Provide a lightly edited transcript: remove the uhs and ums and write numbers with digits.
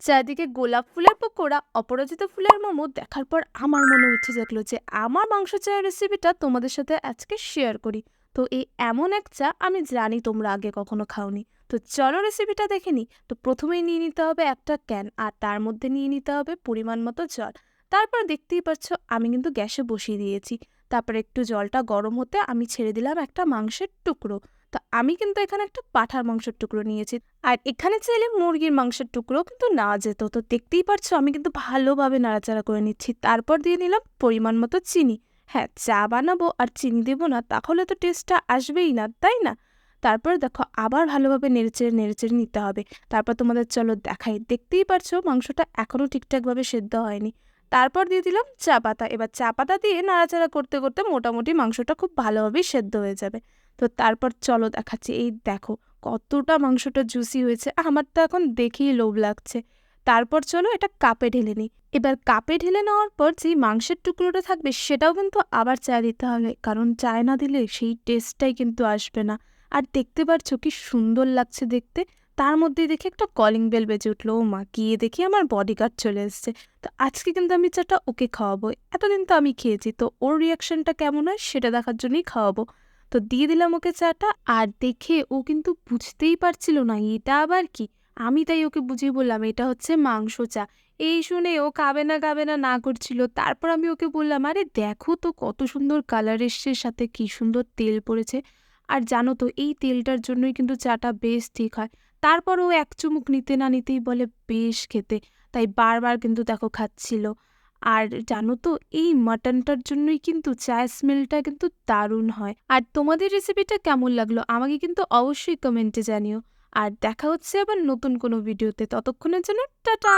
চারদিকে গোলাপ ফুলের পকোড়া, অপরাজিত ফুলের মোমো দেখার পর আমার মনে উঠে থাকলো যে আমার মাংস চায়ের রেসিপিটা তোমাদের সাথে আজকে শেয়ার করি। তো এই এমন এক চা আমি জানি তোমরা আগে কখনো খাওনি। তো চলো রেসিপিটা দেখে নিই। তো প্রথমেই নিয়ে নিতে হবে একটা ক্যান, আর তার মধ্যে নিয়ে নিতে হবে পরিমাণ মতো জল। তারপর দেখতেই পাচ্ছ আমি কিন্তু গ্যাসে বসিয়ে দিয়েছি। তারপর একটু জলটা গরম হতে আমি ছেড়ে দিলাম একটা মাংসের টুকরো। তো আমি কিন্তু এখানে একটা পাঁঠার মাংসের টুকরো নিয়েছি। আর এখানে চাইলে মুরগির মাংসের টুকরো কিন্তু নেওয়া যেত। তো দেখতেই পারছো আমি কিন্তু ভালোভাবে নাড়াচাড়া করে নিচ্ছি। তারপর দিয়ে নিলাম পরিমাণ মতো চিনি। হ্যাঁ, চা বানাবো আর চিনি দেবো না তাহলে তো টেস্টটা আসবেই না, তাই না? তারপর দেখো আবার ভালোভাবে নেড়েচেড়ে নেড়েচেড়ে নিতে হবে। তারপর তোমাদের চলো দেখাই। দেখতেই পারছো মাংসটা এখনও ঠিকঠাকভাবে সেদ্ধ হয়নি। তারপর দিয়ে দিলাম চা পাতা। এবার চা পাতা দিয়ে নাড়াচাড়া করতে করতে মোটামুটি মাংসটা খুব ভালোভাবেই সেদ্ধ হয়ে যাবে। তো তারপর চলো দেখাচ্ছি। এই দেখো কতটা মাংসটা জুসি হয়েছে, আমার তো এখন দেখেই লোভ লাগছে। তারপর চলো এটা কাপে ঢেলে নিই। এবার কাপে ঢেলে নেওয়ার পর যেই মাংসের টুকরোটা থাকবে সেটাও কিন্তু আবার চা দিতে হবে, কারণ চায় না দিলে সেই টেস্টটাই কিন্তু আসবে না। আর দেখতে পারছো কি সুন্দর লাগছে দেখতে। তার মধ্যেই দেখি একটা কলিং বেল বেজে উঠলো। ও মা, গিয়ে দেখি আমার বডিগার্ড চলে এসছে। তো আজকে কিন্তু আমি চাটা ওকে খাওয়াবো। এতদিন তো আমি খেয়েছি, তো ওর রিয়াকশনটা কেমন হয় সেটা দেখার জন্যই খাওয়াবো। তো দিয়ে দিলাম ওকে চাটা। আর দেখে ও কিন্তু বুঝতেই পারছিল না এটা আবার কি। আমি তাই ওকে বুঝিয়ে বললাম এটা হচ্ছে মাংস চা। এই শুনে ও খাবে না খাবে না না করছিল। তারপর আমি ওকে বললাম, আরে দেখো তো কত সুন্দর কালার এসছে, সাথে কি সুন্দর তেল পড়েছে। আর জানো তো এই তেলটার জন্যই কিন্তু চাটা বেশ ঠিক হয়। তারপর ও এক চুমুক নিতে না নিতেই বলে বেশ খেতে। তাই বারবার কিন্তু দেখো খাচ্ছিল। আর জানো তো এই মাটনটার জন্যই কিন্তু চায়ের স্মেলটা কিন্তু দারুণ হয়। আর তোমাদের রেসিপিটা কেমন লাগলো আমাকে কিন্তু অবশ্যই কমেন্টে জানিও। আর দেখা হচ্ছে আবার নতুন কোনো ভিডিওতে। ততক্ষণের জন্য টাটা।